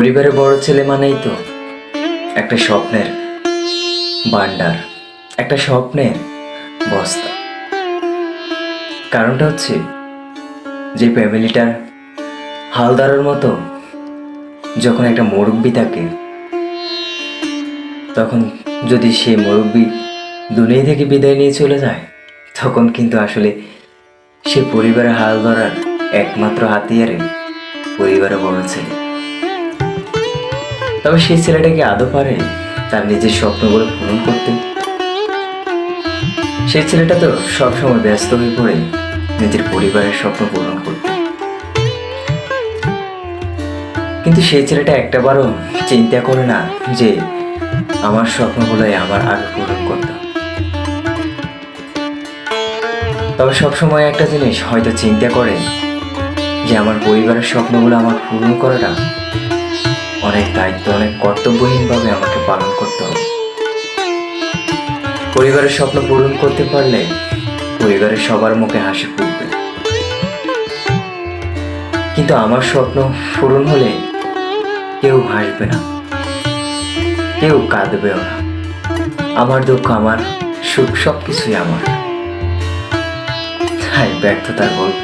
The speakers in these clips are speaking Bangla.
পরিবারে বড় ছেলে মানেই তো একটা স্বপ্নের ভান্ডার, একটা স্বপ্নের বস্তা। কারণটা হচ্ছে যে ফ্যামিলিটার হালদারের মতো যখন একটা মুরব্বি থাকে, তখন যদি সে মুরব্বি দুনিয়া থেকে বিদায় নিয়ে চলে যায়, তখন কিন্তু আসলে সে পরিবারের হাল ধরার একমাত্র হাতিয়ারে পরিবারের বড় ছেলে। তবে সেই ছেলেটাকে আদৌ পারে তার নিজের স্বপ্নগুলো পূরণ করতে? সেই ছেলেটা তো সবসময় ব্যস্ত হয়ে পড়ে নিজের পরিবারের স্বপ্ন পূরণ করতে। কিন্তু সেই ছেলেটা একটাবারও চিন্তা করে না যে আমার স্বপ্নগুলোই আমার আগে পূরণ করতে হবে। তবে সবসময় একটা জিনিস হয়তো চিন্তা করে যে আমার পরিবারের স্বপ্নগুলো আমার পূরণ করাটা অনেক দায়িত্ব, অনেক কর্তব্যহীনভাবে আমাকে পালন করতে হবে। পরিবারের স্বপ্ন পূরণ করতে পারলে পরিবারের সবার মুখে হাসি ফুটবে, কিন্তু আমার স্বপ্ন পূরণ হলে কেউ হাসবে না, কেউ কাঁদবেও না। আমার দুঃখ, আমার সুখ সবকিছুই আমার। তাই ব্যর্থতার গল্প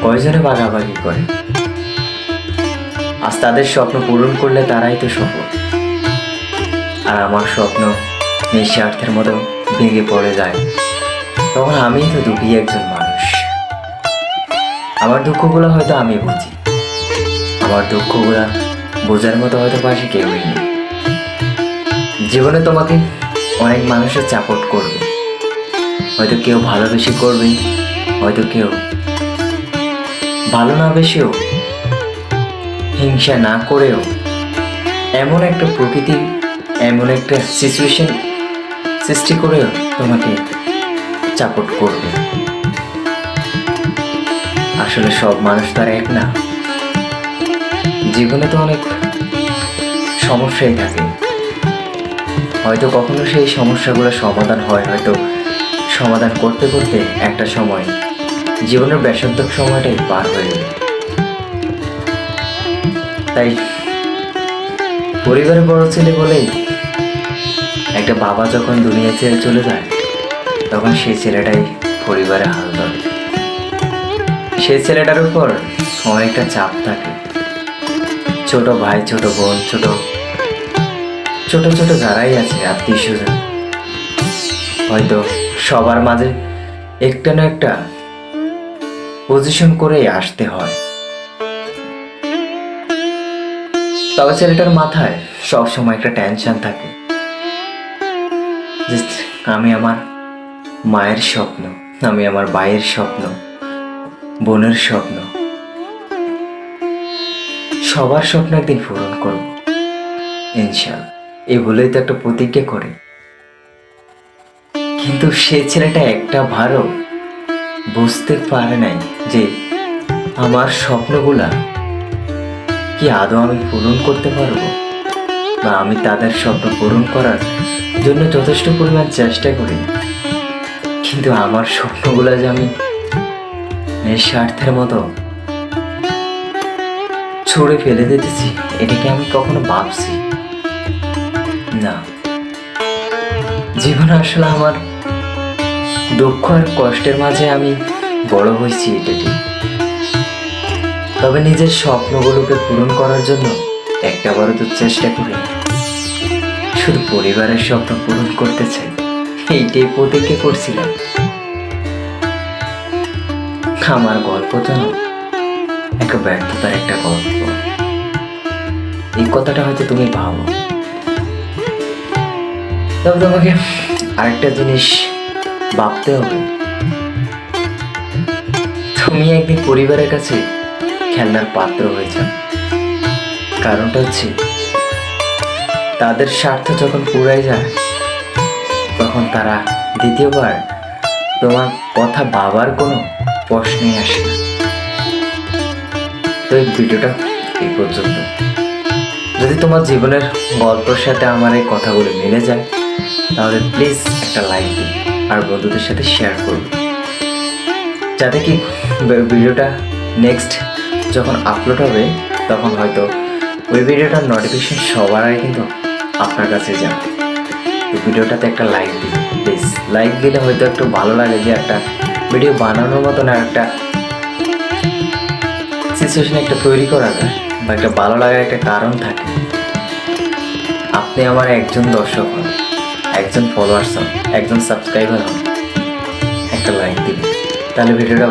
কয়জনে ভাগাভাগি করে। আজ তাদের স্বপ্ন পূরণ করলে তারাই তো সফল, আর আমার স্বপ্ন নিঃস্বার্থের মতো ভেঙে পড়ে যায়, তখন আমি তো দুঃখী একজন মানুষ। আমার দুঃখগুলো হয়তো আমি বুঝি, আমার দুঃখগুলা বোঝার মতো হয়তো পাশে কেউই নেই। জীবনে তোমাকে অনেক মানুষের সাপোর্ট করবে, হয়তো কেউ ভালোবেসে করবে, হয়তো কেউ ভালো না বেশেও, হিংসা না করেও এমন একটা প্রকৃতি, এমন একটা সিচুয়েশন সৃষ্টি করেও তোমাকে সাপোর্ট করবে। আসলে সব মানুষ তো আর এক না। জীবনে তো অনেক সমস্যাই থাকে, হয়তো কখনো সেই সমস্যাগুলো সমাধান হয়, হয়তো সমাধান করতে করতে একটা সময় জীবনের ব্যসার্ধক সময়টাই পার হয়ে যাবে। তাই পরিবারের বড় ছেলে বলেই একটা বাবা যখন দুনিয়া ছেড়ে চলে যায়, তখন সেই ছেলেটাই পরিবারে হাল ধরে। সেই ছেলেটার উপর অনেকটা চাপ থাকে। ছোট ভাই, ছোট বোন, ছোট ছোট ছোট যারাই আছে আত্মীয় স্বজন, হয়তো সবার মাঝে একটা না একটা পজিশন করেই আসতে হয়। তবে ছেলেটার মাথায় সবসময় একটা টেনশন থাকে যে আমি আমার মায়ের স্বপ্ন, আমি আমার ভাইয়ের স্বপ্ন, বোনের স্বপ্ন, সবার স্বপ্ন একদিন পূরণ করব ইনশাআল্লাহ। এই বলেই তো একটা প্রতিজ্ঞা করে। কিন্তু সে ছেলেটা একটা ভারও বুঝতে পারে নাই যে আমার স্বপ্নগুলা কি আদৌ আমি পূরণ করতে পারবো, বা আমি তাদের স্বপ্ন পূরণ করার জন্য যথেষ্ট পরিমাণ চেষ্টা করি, কিন্তু আমার স্বপ্নগুলা যে আমি নিঃস্বার্থের মতো ছুঁড়ে ফেলে দিতেছি, এটাকে আমি কখনো ভাবছি না। জীবনে আসলে আমার দুঃখ আর কষ্টের মাঝে আমি বড় হয়েছি, এটা ঠিক। তবে নিজের স্বপ্নগুলোকে পূরণ করার জন্য একটাবারও তো চেষ্টা করি, শুধু পরিবারের স্বপ্ন পূরণ করতে চাই, এইটাই প্রতিজ্ঞা করছিলাম। আমার গল্প তো না, একটা ব্যর্থতার একটা গল্প। এই কথাটা হয়তো তুমি ভাবো, তবে তোমাকে আরেকটা জিনিস ভাবতে হবে। তুমি একদিন পরিবারের কাছে খেলনার পাত্র হয়েছে। কারণটা হচ্ছে তাদের স্বার্থ যখন পুরাই যায়, তখন তারা দ্বিতীয়বার তোমার কথা ভাবার কোনো প্রশ্নই আসে না। তো এই ভিডিওটা এই পর্যন্ত। যদি তোমার জীবনের গল্পের সাথে আমার এই কথাগুলো মিলে যায়, তাহলে প্লিজ একটা লাইক দিন আর বন্ধুদের সাথে শেয়ার করুন, যাতে কি ভিডিওটা নেক্সট যখন আপলোড হবে তখন হয়তো ওই ভিডিওটার নোটিফিকেশন সবার আগে কিন্তু আপনার কাছে যাবে। তো ভিডিওটাতে একটা লাইক দিন প্লিজ। লাইক দিলে হয়তো একটু ভালো লাগে যে একটা ভিডিও বানানোর মতন আর একটা সিচুয়েশন একটা তৈরি করা যায় বা একটা ভালো লাগার একটা কারণ থাকে। আপনি আমার একজন দর্শক হন, একজন ফলোয়ার্স হন, একজন সাবস্ক্রাইবার হন, একটা লাইক দিন, তাহলে ভিডিওটা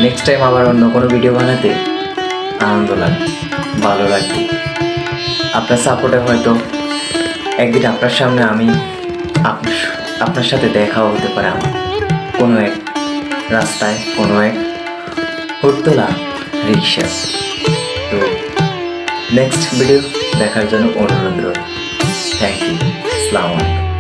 নেক্সট টাইম আবার অন্য কোনো ভিডিও বানাতে আনন্দ লাগবে, ভালো লাগবে। আপনার সাপোর্টে হয়তো একদিন আপনার সামনে আমি আপনার সাথে দেখাও হতে পারে আমার কোনো এক রাস্তায়, কোনো এক হুড়তোলা রিক্সা। তো নেক্সট ভিডিও দেখার জন্য অনুরোধ রইল। Thank you. আসসালামু আলাইকুম।